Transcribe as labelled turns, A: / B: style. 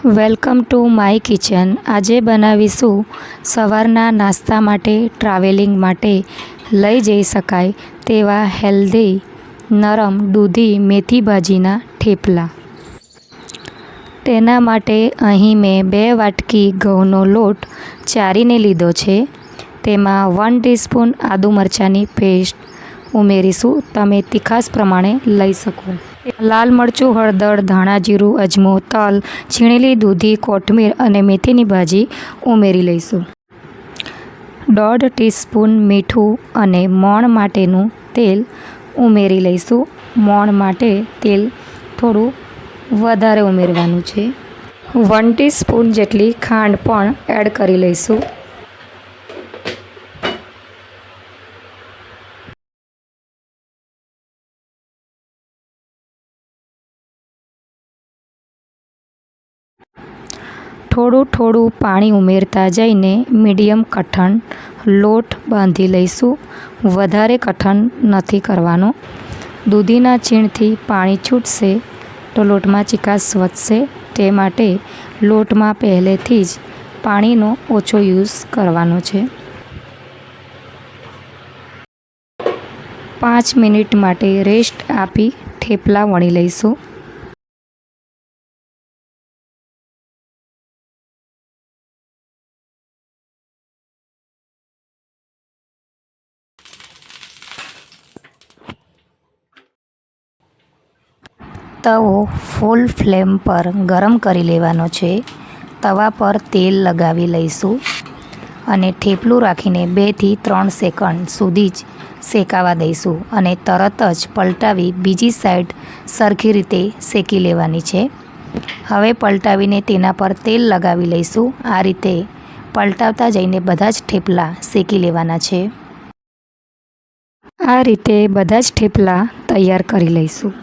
A: Welcome to my kitchen. આજે બનાવીશું સવારના નાસ્તા માટે, ટ્રાવેલિંગ માટે લઈ જઈ શકાય તેવા હેલ્ધી, નરમ દૂધી મેથી ભાજીના થેપલા. તેના માટે અહીં મેં 2 વાટકી ઘઉંનો લોટ ચારીને લીધો છે. તેમાં 1 ટીસ્પૂન આદુ મરચાંની પેસ્ટ ઉમેરીશું. તમે તીખાશ પ્રમાણે લઈ શકો. લાલ મરચું, હળદર, ધાણા જીરું, અજમો, તલ, છીણેલી દૂધી, કોથમીર અને મેથીની ભાજી ઉમેરી લઈશું. 1/2 ટીસ્પૂન મીઠું અને મોણ માટેનું તેલ ઉમેરી લઈશું. મોણ માટે તેલ થોડું વધારે ઉમેરવાનું છે. 1 ટીસ્પૂન જેટલી ખાંડ પણ એડ કરી લઈશું. થોડું થોડું પાણી ઉમેરતા જઈને મીડિયમ કઠણ લોટ બાંધી લઈશું. વધારે કઠણ નથી કરવાનો. દૂધીના છીણથી પાણી છૂટશે તો લોટમાં ચીકાશ વધશે. તે માટે લોટમાં પહેલેથી જ પાણીનો ઓછો યુઝ કરવાનો છે. 5 મિનિટ માટે રેસ્ટ આપી થેપલા વણી લઈશું. તવો ફૂલ ફ્લેમ પર ગરમ કરી લેવાનો છે. તવા પર તેલ લગાવી લઈશું અને થેપલું રાખીને 2 થી 3 સેકન્ડ સુધી જ શેકાવા દઈશું અને તરત જ પલટાવી બીજી સાઈડ સરખી રીતે શેકી લેવાની છે. હવે પલટાવીને તેના પર તેલ લગાવી લઈશું. આ રીતે પલટાવતા જઈને બધા જ થેપલા શેકી લેવાના છે. આ રીતે બધા જ થેપલા તૈયાર કરી લઈશું.